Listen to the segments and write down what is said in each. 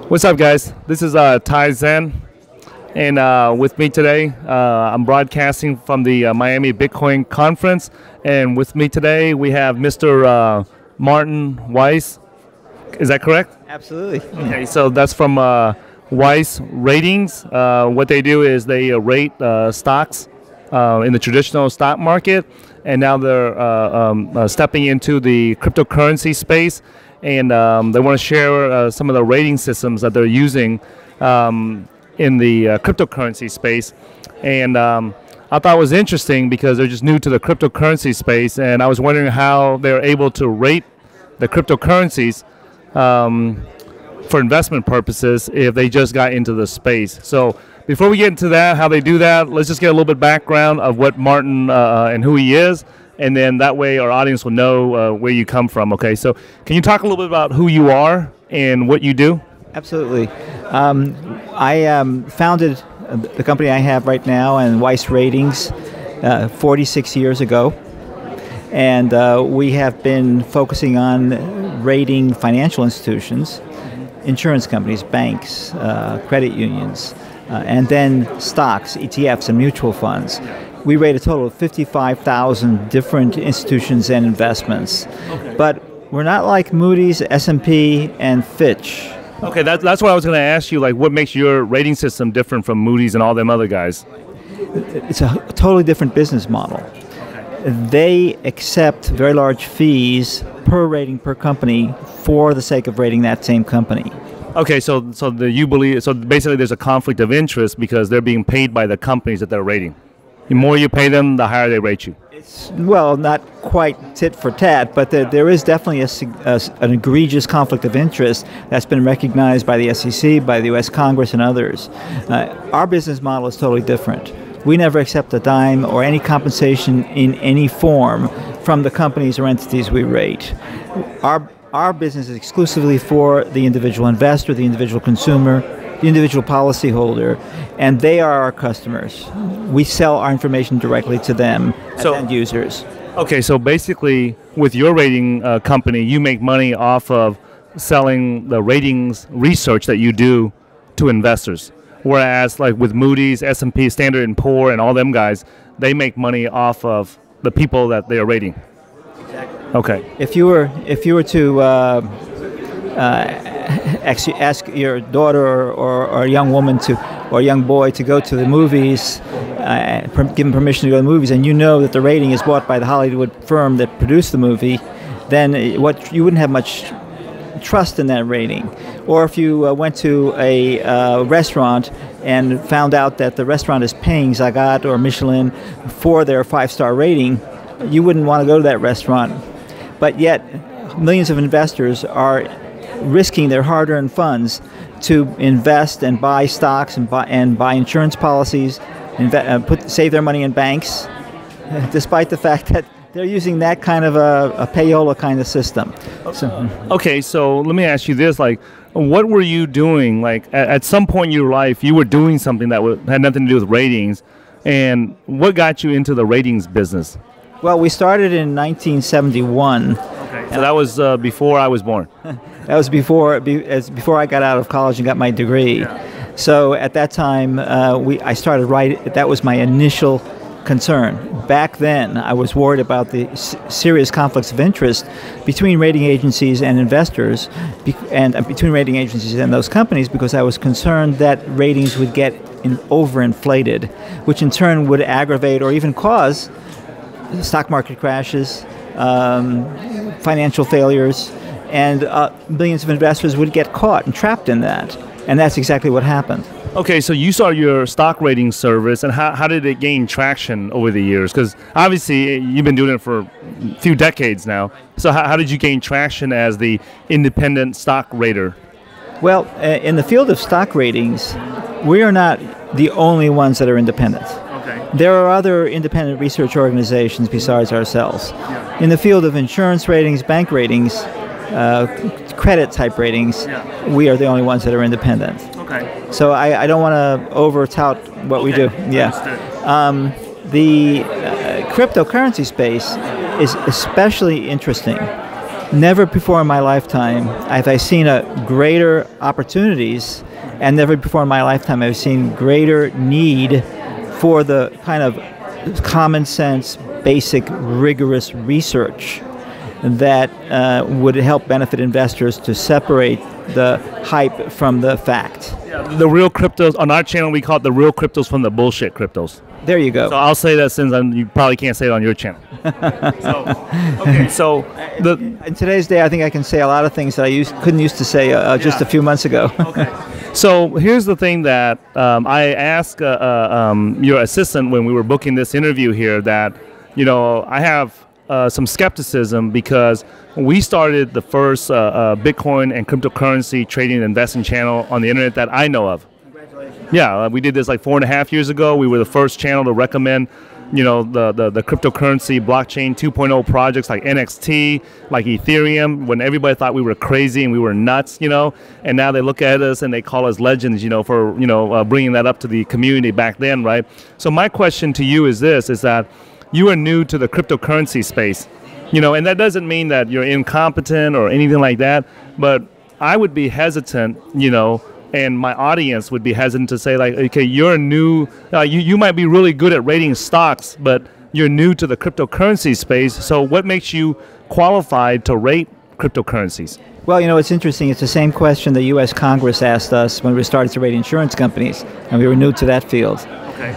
What's up, guys? This is Ty Zen, and with me today, I'm broadcasting from the Miami Bitcoin Conference, and with me today we have Mr. Martin Weiss. Is that correct? Absolutely. Okay, so that's from Weiss Ratings. What they do is they rate stocks in the traditional stock market, and now they're stepping into the cryptocurrency space. And they want to share some of the rating systems that they're using in the cryptocurrency space. And I thought it was interesting because they're just new to the cryptocurrency space, and I was wondering how they're able to rate the cryptocurrencies for investment purposes if they just got into the space. So before we get into that, how they do that, let's just get a little bit background of what Martin and who he is. And then that way our audience will know where you come from, okay? So can you talk a little bit about who you are and what you do? Absolutely. I founded the company I have right now and Weiss Ratings 46 years ago. And we have been focusing on rating financial institutions, insurance companies, banks, credit unions, and then stocks, ETFs, and mutual funds. We rate a total of 55,000 different institutions and investments. Okay. But we're not like Moodys, S&P, and Fitch. Okay, that's what I was going to ask you, like what makes your rating system different from Moodys and all them other guys? It's a totally different business model. Okay. They accept very large fees per rating per company for the sake of rating that same company. Okay, so basically there's a conflict of interest because they're being paid by the companies that they're rating. The more you pay them, the higher they rate you. It's, well, not quite tit for tat, but there is definitely an egregious conflict of interest that's been recognized by the SEC, by the U.S. Congress, and others. Our business model is totally different. We never accept a dime or any compensation in any form from the companies or entities we rate. Our business is exclusively for the individual investor, the individual consumer, the individual policyholder, and they are our customers. We sell our information directly to them as end users. Okay, so basically with your rating company, you make money off of selling the ratings research that you do to investors. Whereas like with Moodys, S&P, Standard & Poor, and all them guys, they make money off of the people that they are rating. Exactly. Okay. If you were to ask your daughter or a young woman or a young boy to go to the movies, give them permission to go to the movies, and you know that the rating is bought by the Hollywood firm that produced the movie, then you wouldn't have much trust in that rating. Or if you went to a restaurant and found out that the restaurant is paying Zagat or Michelin for their 5-star rating, you wouldn't want to go to that restaurant. But yet, millions of investors are risking their hard-earned funds to invest and buy stocks and buy insurance policies, save their money in banks, despite the fact that they're using that kind of a payola kind of system. Okay, so let me ask you this: like, what were you doing? Like, at some point in your life, you were doing something that had nothing to do with ratings, and what got you into the ratings business? Well, we started in 1971. Okay, so that was before I was born. That was before I got out of college and got my degree. Yeah. So at that time, I started writing. That was my initial concern. Back then, I was worried about the serious conflicts of interest between rating agencies and investors, and between rating agencies and those companies, because I was concerned that ratings would get overinflated, which in turn would aggravate or even cause stock market crashes, financial failures, and millions of investors would get caught and trapped in that. And that's exactly what happened. Okay, so you saw your stock rating service, and how did it gain traction over the years? Because obviously you've been doing it for a few decades now. So how did you gain traction as the independent stock rater? Well, in the field of stock ratings, we are not the only ones that are independent. Okay. There are other independent research organizations besides ourselves. Yeah. In the field of insurance ratings, bank ratings, credit type ratings, we are the only ones that are independent. Okay. So I don't want to over-tout what we do. Yeah. The cryptocurrency space is especially interesting never before in my lifetime have I seen greater opportunities, and never before in my lifetime have I seen greater need for the kind of common sense, basic, rigorous research that would help benefit investors to separate the hype from the fact. Yeah, the real cryptos, on our channel we call it the real cryptos from the bullshit cryptos. There you go. So I'll say that since you probably can't say it on your channel. So in today's day, I think I can say a lot of things that I couldn't used to say just a few months ago. Okay. So here's the thing that I asked your assistant when we were booking this interview here, that I have some skepticism because we started the first Bitcoin and cryptocurrency trading and investing channel on the internet that I know of. Yeah, we did this like 4.5 years ago. We were the first channel to recommend, the cryptocurrency blockchain 2.0 projects like NXT, like Ethereum, when everybody thought we were crazy and we were nuts, and now they look at us and they call us legends, for, bringing that up to the community back then, right? So my question to you is this, is that you are new to the cryptocurrency space, and that doesn't mean that you're incompetent or anything like that, but I would be hesitant, and my audience would be hesitant to say, like, okay, you're new, you might be really good at rating stocks, but you're new to the cryptocurrency space, so what makes you qualified to rate cryptocurrencies? Well, it's interesting. It's the same question the U.S. Congress asked us when we started to rate insurance companies, and we were new to that field. Okay.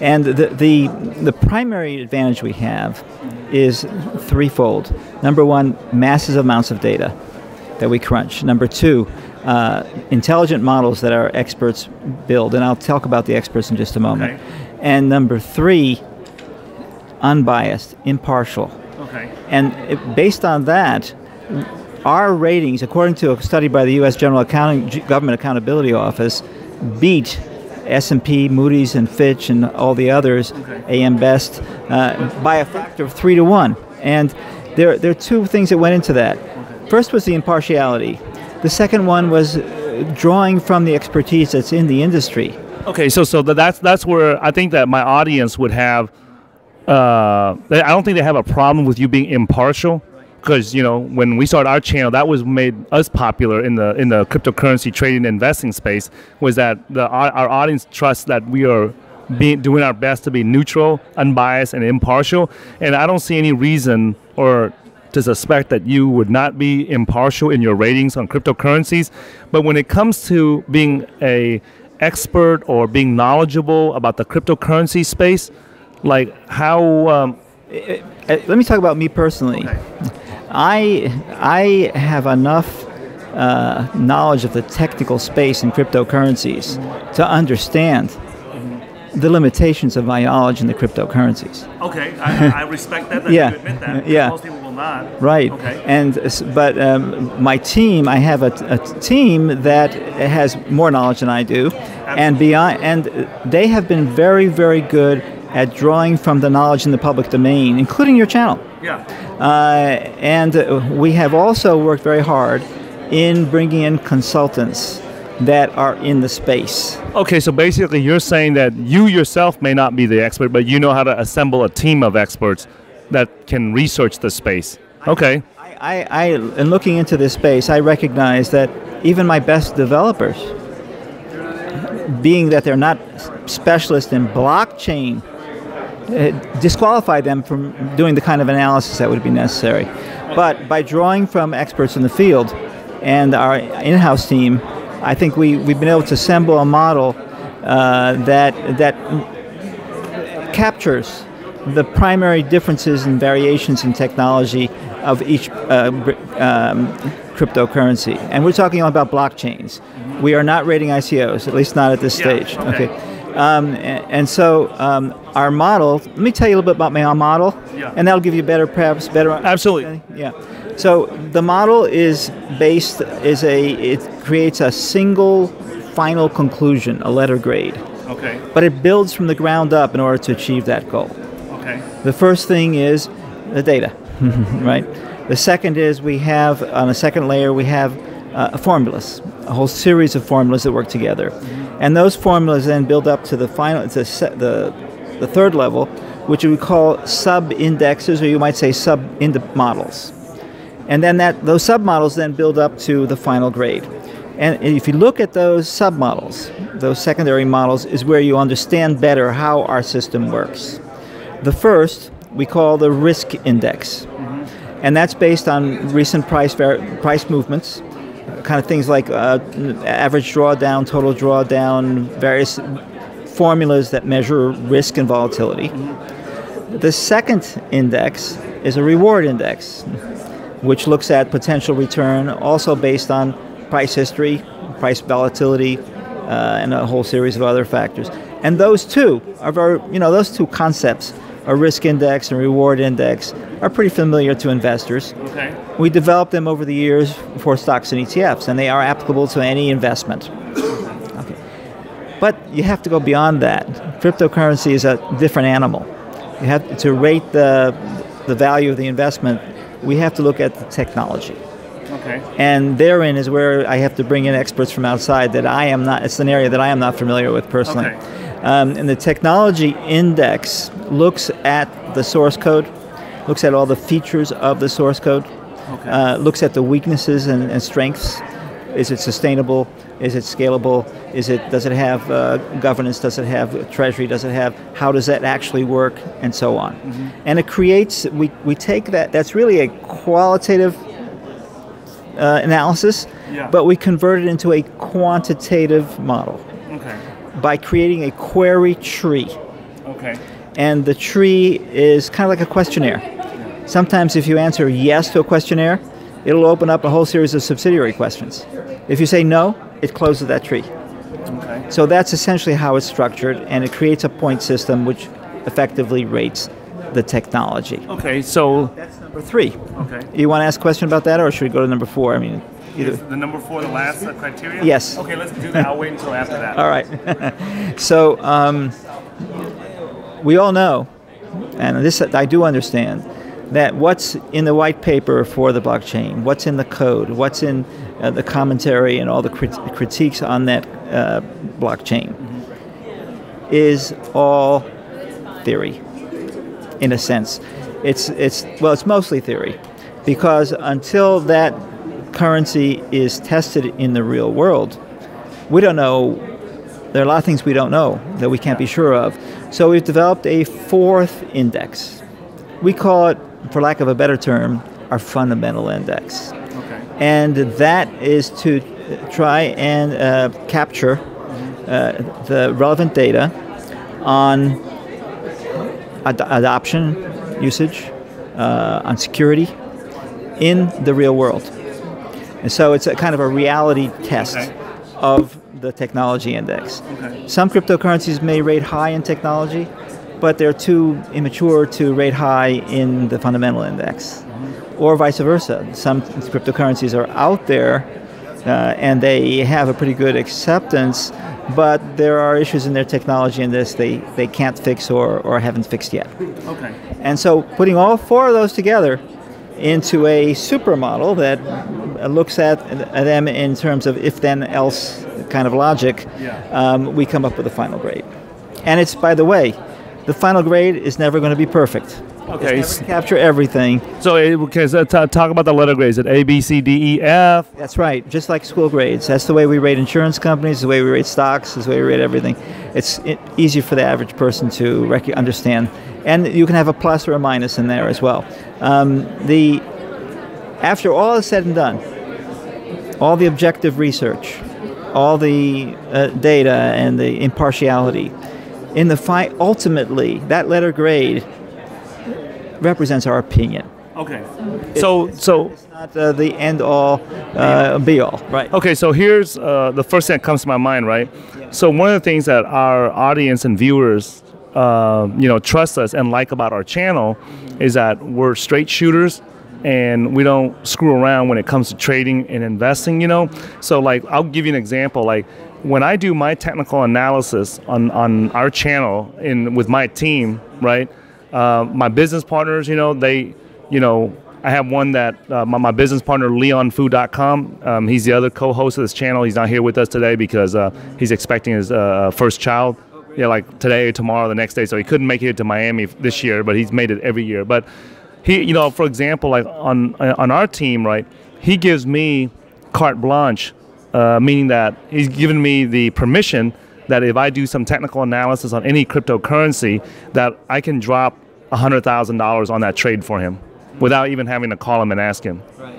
And the primary advantage we have is threefold. Number one, massive amounts of data that we crunch. Number two, intelligent models that our experts build, and I'll talk about the experts in just a moment. Okay. And number three, unbiased, impartial. Okay. And based on that, our ratings, according to a study by the U.S. Government Accountability Office, beat S&P, Moodys, and Fitch, and all the others, AM Best, by a factor of 3 to 1. And there are two things that went into that. First was the impartiality. The second one was drawing from the expertise that's in the industry. Okay, so that's where I think that my audience would have. I don't think they have a problem with you being impartial, because when we started our channel, that was made us popular in the cryptocurrency trading and investing space. Was that our audience trusts that we are doing our best to be neutral, unbiased, and impartial, and I don't see any reason or to suspect that you would not be impartial in your ratings on cryptocurrencies. But when it comes to being a expert or being knowledgeable about the cryptocurrency space, like how... let me talk about me personally. Okay. I have enough knowledge of the technical space in cryptocurrencies to understand the limitations of my knowledge in the cryptocurrencies. Okay, I respect that Yeah. you admit that. Yeah. Most people will not. Right. Okay. But my team, I have a team that has more knowledge than I do, and they have been very, very good at drawing from the knowledge in the public domain, including your channel. Yeah. And we have also worked very hard in bringing in consultants that are in the space. Okay, so basically you're saying that you yourself may not be the expert, but you know how to assemble a team of experts that can research the space. Okay. In looking into this space, I recognize that even my best developers, being that they're not specialists in blockchain, disqualify them from doing the kind of analysis that would be necessary. But by drawing from experts in the field and our in-house team, I think we've been able to assemble a model that captures the primary differences and variations in technology of each cryptocurrency. And we're talking about blockchains. We are not rating ICOs, at least not at this stage. Okay. And so our model, let me tell you a little bit about my model, and that'll give you perhaps better. Absolutely. Yeah. So the model is it creates a single final conclusion, a letter grade. Okay. But it builds from the ground up in order to achieve that goal. Okay. The first thing is the data, right? The second is on a second layer, we have formulas, a whole series of formulas that work together. And those formulas then build up to the third level, which we call sub-indexes, or you might say sub-models. And then those submodels then build up to the final grade. And if you look at those submodels, those secondary models, is where you understand better how our system works. The first we call the risk index. And that's based on recent price movements, kind of things like average drawdown, total drawdown, various formulas that measure risk and volatility. The second index is a reward index, which looks at potential return, also based on price history, price volatility, and a whole series of other factors. And those two are those two concepts, a risk index and reward index, are pretty familiar to investors. Okay. We developed them over the years for stocks and ETFs, and they are applicable to any investment. Okay. But you have to go beyond that. Cryptocurrency is a different animal. You have to rate the value of the investment. We have to look at the technology. Okay. And therein is where I have to bring in experts from outside that I am not, it's an area that I am not familiar with personally. Okay. And the technology index looks at the source code, looks at all the features of the source code, Okay. Looks at the weaknesses and strengths. Is it sustainable? Is it scalable? Does it have governance? Does it have treasury? How does that actually work? And so on. Mm-hmm. And it creates, we take that's really a qualitative analysis, Yeah. but we convert it into a quantitative model. Okay. By creating a query tree. Okay. And the tree is kind of like a questionnaire. Sometimes if you answer yes to a questionnaire, it'll open up a whole series of subsidiary questions. If you say no, it closes that tree. Okay. So that's essentially how it's structured, and it creates a point system which effectively rates the technology. Okay, so That's number 3. okay. You want to ask a question about that, or should we go to number 4? I mean, either. Is the number 4 the last criteria? Yes. Okay, let's do that. I'll wait until after that. All right. So we all know, and this I do understand, that what's in the white paper for the blockchain, what's in the code, what's in the commentary and all the critiques on that blockchain is all theory, in a sense. It's mostly theory, because until that currency is tested in the real world, we don't know. There are a lot of things we don't know that we can't be sure of. So we've developed a 4th index. We call it, for lack of a better term, our fundamental index. Okay. And that is to try and capture the relevant data on adoption, usage, on security in the real world. And so it's a kind of a reality test of the technology index. Okay. Some cryptocurrencies may rate high in technology, but they're too immature to rate high in the fundamental index. Or vice versa. Some cryptocurrencies are out there and they have a pretty good acceptance, but there are issues in their technology in this they can't fix or haven't fixed yet. Okay. And so putting all 4 of those together into a supermodel that looks at them in terms of if-then-else kind of logic, we come up with a final grade. And it's, by the way, the final grade is never going to be perfect. Okay. It's never capture everything. So, talk about the letter grades. At A, B, C, D, E, F. That's right. Just like school grades. That's the way we rate insurance companies, the way we rate stocks, the way we rate everything. It's easy for the average person to understand. And you can have a plus or a minus in there as well. After all is said and done, all the objective research, all the data and the impartiality, in the ultimately, that letter grade represents our opinion. Okay. It's not the end all, be all, right? Okay, so here's the first thing that comes to my mind, right? Yeah. So one of the things that our audience and viewers, trust us and like about our channel is that we're straight shooters and we don't screw around when it comes to trading and investing, So like, I'll give you an example. Like when I do my technical analysis on our channel with my team, right? My business partners, I have one that my business partner, LeonFood.com. He's the other co-host of this channel. He's not here with us today because he's expecting his first child. Like today, tomorrow, the next day. So he couldn't make it to Miami this year, but he's made it every year. But he, for example, like on our team, right? He gives me carte blanche, meaning that he's given me the permission that if I do some technical analysis on any cryptocurrency, that I can drop $100,000 on that trade for him without even having to call him and ask him. Right.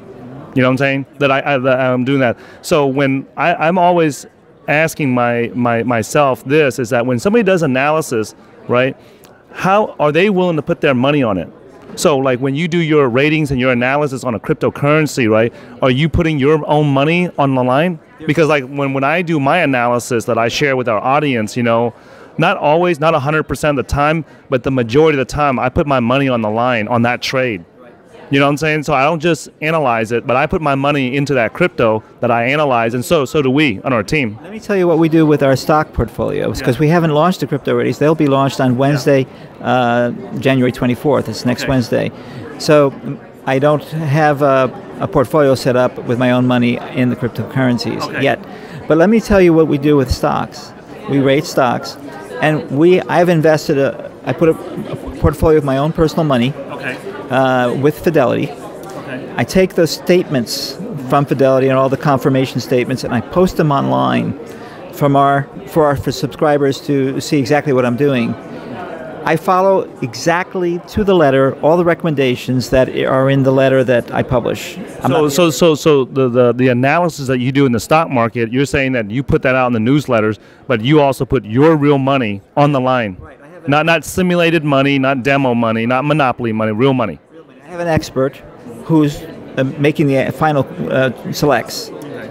You know what I'm saying? That I'm doing that. So when I'm always asking myself this, is that when somebody does analysis, right, how are they willing to put their money on it? So like when you do your ratings and your analysis on a cryptocurrency, right, are you putting your own money on the line? Because like when I do my analysis that I share with our audience, not always, not 100% of the time, but the majority of the time I put my money on the line on that trade. You know what I'm saying? So I don't just analyze it, but I put my money into that crypto that I analyze, and so do we on our team. Let me tell you what we do with our stock portfolios, because we haven't launched the crypto ratings. They'll be launched on Wednesday, January 24th. It's next Wednesday. So I don't have a portfolio set up with my own money in the cryptocurrencies yet. But let me tell you what we do with stocks. We rate stocks, and I've invested I put a portfolio of my own personal money. With Fidelity. I take those statements from Fidelity and all the confirmation statements, and I post them online for subscribers to see exactly what I'm doing. I follow exactly to the letter all the recommendations that are in the letter that I publish. So the analysis that you do in the stock market, you're saying that you put that out in the newsletters, but you also put your real money on the line. Right. Not simulated money, not demo money, not monopoly money, real money. I have an expert who's making the final selects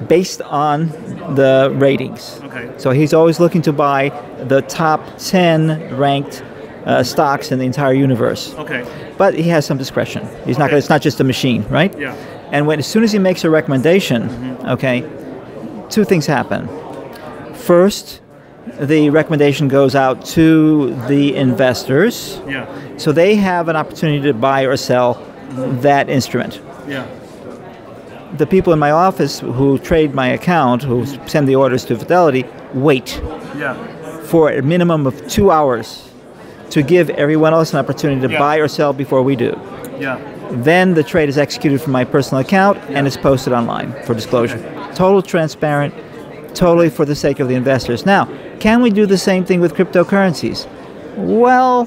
based on the ratings. So he's always looking to buy the top 10 ranked stocks in the entire universe. But he has some discretion. He's not. It's not just a machine, right? Yeah. And as soon as he makes a recommendation, two things happen. First, the recommendation goes out to the investors, so they have an opportunity to buy or sell that instrument. The people in my office who trade my account, who send the orders to Fidelity, wait for a minimum of 2 hours to give everyone else an opportunity to buy or sell before we do. Then the trade is executed from my personal account and it's posted online for disclosure. Total transparent, totally for the sake of the investors. Now, can we do the same thing with cryptocurrencies? Well,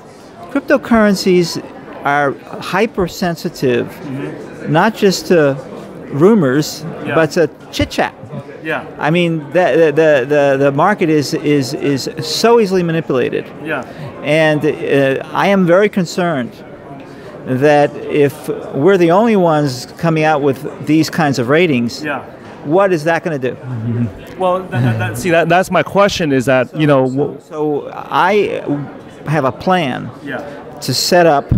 cryptocurrencies are hypersensitive, not just to rumors, but to chit-chat. I mean, the market is so easily manipulated. And I am very concerned that if we're the only ones coming out with these kinds of ratings, what is that going to do? Well, that's my question. Is that So I have a plan to set up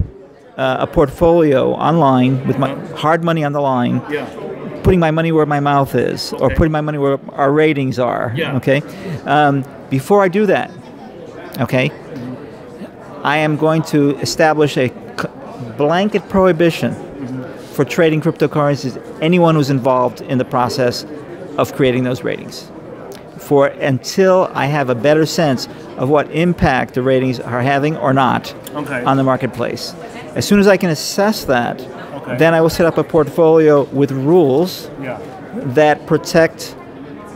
a portfolio online with my hard money on the line, putting my money where my mouth is, or putting my money where our ratings are. Before I do that, I am going to establish a blanket prohibition for trading cryptocurrencies, anyone who's involved in the process of creating those ratings, until I have a better sense of what impact the ratings are having or not on the marketplace. As soon as I can assess that, then I will set up a portfolio with rules that protect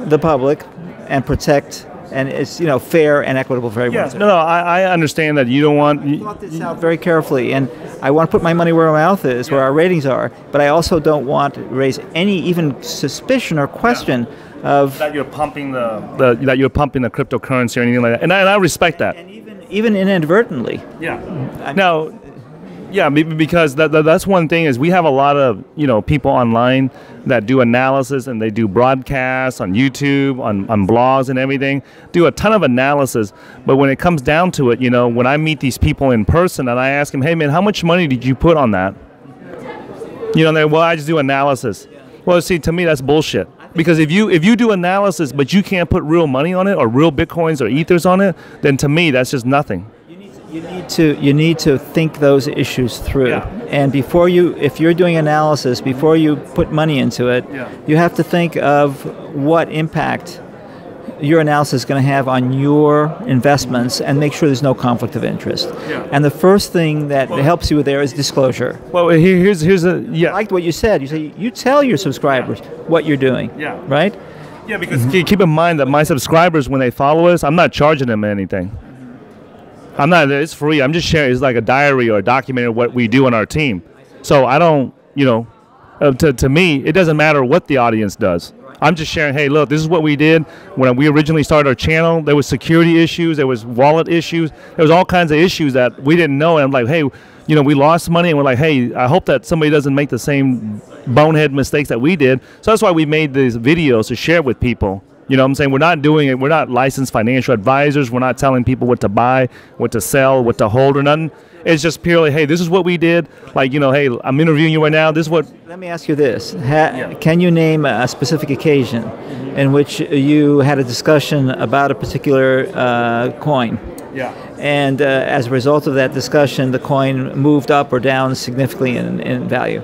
the public and protect, and it's fair and equitable for everyone. Yes, I understand that you don't want. I thought this out very carefully, and I want to put my money where my mouth is, where our ratings are. But I also don't want to raise any even suspicion or question of that you're pumping that you're pumping the cryptocurrency or anything like that. And I respect that. And even inadvertently. Because that's one thing is we have a lot of people online that do analysis and they do broadcasts on YouTube, on blogs and everything, do a ton of analysis. But when it comes down to it, when I meet these people in person and I ask them, hey man, how much money did you put on that? Well, I just do analysis. Well, see, to me that's bullshit. Because if you do analysis but you can't put real money on it or real bitcoins or ethers on it, then to me that's just nothing. You need to think those issues through, and if you're doing analysis, before you put money into it, you have to think of what impact your analysis is going to have on your investments and make sure there's no conflict of interest. Yeah. And the first thing that helps you there is disclosure. Well, here's a I liked what you said. You say you tell your subscribers what you're doing. Yeah. Right? Yeah, because keep in mind that my subscribers, when they follow us, I'm not charging them anything. I'm not. It's free. I'm just sharing. It's like a diary or a document of what we do on our team. So I don't, to me, it doesn't matter what the audience does. I'm just sharing, hey, look, this is what we did. When we originally started our channel, there was security issues, there was wallet issues, there was all kinds of issues that we didn't know. And I'm like, hey, we lost money, and we're like, hey, I hope that somebody doesn't make the same bonehead mistakes that we did. So that's why we made these videos to share with people. You know what I'm saying? We're not doing it. We're not licensed financial advisors. We're not telling people what to buy, what to sell, what to hold or nothing. It's just purely, hey, this is what we did. Like, hey, I'm interviewing you right now. This is what... Let me ask you this. Can you name a specific occasion in which you had a discussion about a particular coin? Yeah. And as a result of that discussion, the coin moved up or down significantly in value?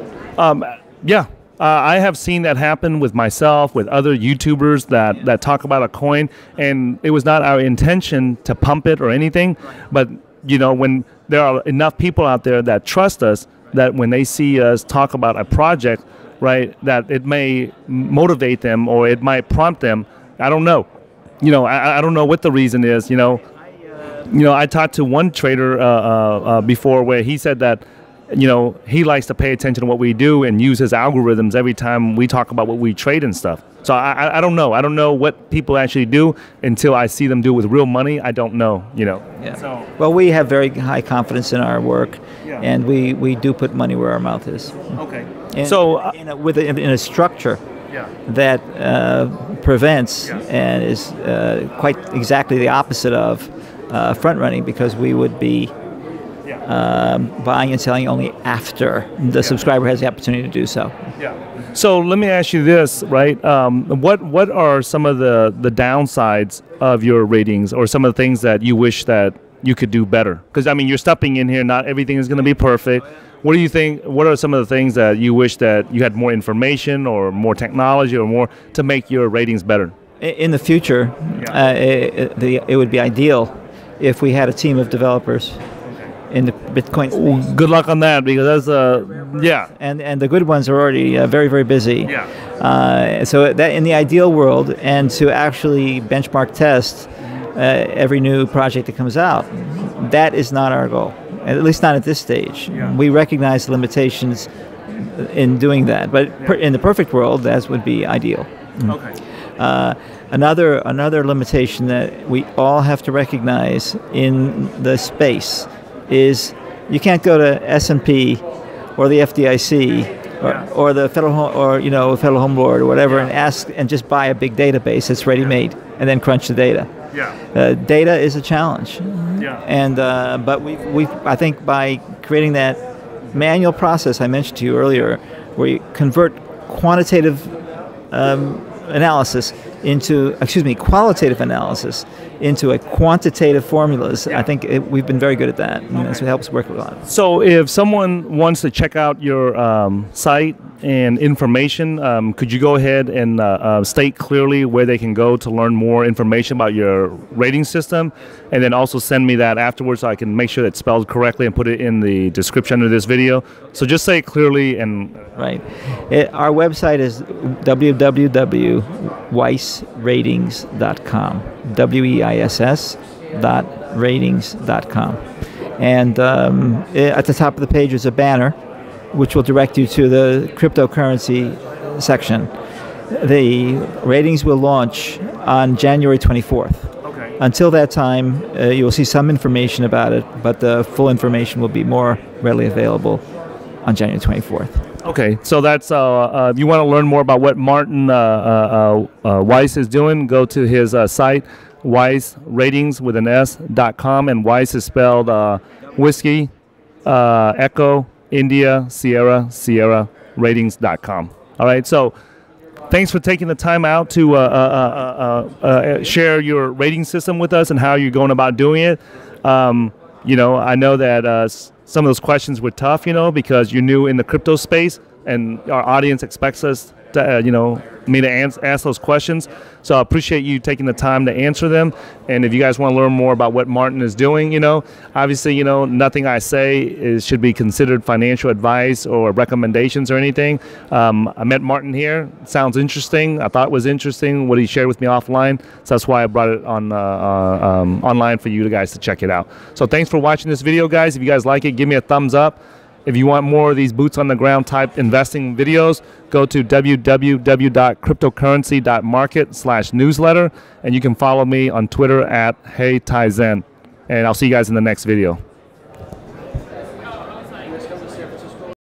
Yeah. I have seen that happen with myself, with other YouTubers that talk about a coin, and it was not our intention to pump it or anything, but when there are enough people out there that trust us, that when they see us talk about a project, right, that it may motivate them or it might prompt them. I don't know. I don't know what the reason is. I talked to one trader before where he said that he likes to pay attention to what we do and use his algorithms every time we talk about what we trade and stuff. So I don't know. I don't know what people actually do until I see them do it with real money. I don't know, Yeah. So, well, we have very high confidence in our work, yeah. and we do put money where our mouth is. Okay. And So in a structure yeah. that prevents Yeah. and is quite exactly the opposite of front running, because we would be buying and selling only after the subscriber has the opportunity to do so. Yeah. So let me ask you this, right? What are some of the downsides of your ratings, or some of the things that you wish that you could do better? Because you're stepping in here. Not everything is going to be perfect. What do you think? What are some of the things that you wish that you had more information or more technology or more to make your ratings better? In the future, it would be ideal if we had a team of developers in the Bitcoin space. Good luck on that, because that's And the good ones are already very, very busy. Yeah. So that in the ideal world, and to actually benchmark test every new project that comes out, that is not our goal. At least not at this stage. Yeah. We recognize the limitations in doing that, but in the perfect world, that would be ideal. Okay. Another limitation that we all have to recognize in the space is you can't go to S&P or the FDIC or the federal federal home board or whatever and ask and just buy a big database that's ready made and then crunch the data. Yeah. Data is a challenge. Yeah. And but we I think by creating that manual process I mentioned to you earlier, where you convert qualitative analysis into quantitative formulas. Yeah. I think we've been very good at that, and so it helps work a lot. So if someone wants to check out your site and information, could you go ahead and state clearly where they can go to learn more information about your rating system, and then also send me that afterwards so I can make sure that it's spelled correctly and put it in the description of this video. So just say it clearly and... Right. Our website is www.weissratings.com. WEISS.ratings.com. And at the top of the page is a banner which will direct you to the cryptocurrency section. The ratings will launch on January 24th. Okay. Until that time, you will see some information about it, but the full information will be more readily available on January 24th. Okay, so that's if you want to learn more about what Martin Weiss is doing, go to his site, weissratings.com, and Weiss is spelled whiskey, echo, India, Sierra, ratings.com. All right, so thanks for taking the time out to share your rating system with us and how you're going about doing it. I know that some of those questions were tough, because you're new in the crypto space, and our audience expects us me to ask those questions. So I appreciate you taking the time to answer them. And if you guys want to learn more about what Martin is doing, obviously, nothing I say should be considered financial advice or recommendations or anything. I met Martin here. It sounds interesting. I thought it was interesting what he shared with me offline. So that's why I brought it on online for you guys to check it out. So thanks for watching this video, guys. If you guys like it, give me a thumbs up. If you want more of these boots on the ground type investing videos, go to www.cryptocurrency.market/newsletter, and you can follow me on Twitter at HeyTaizen. And I'll see you guys in the next video.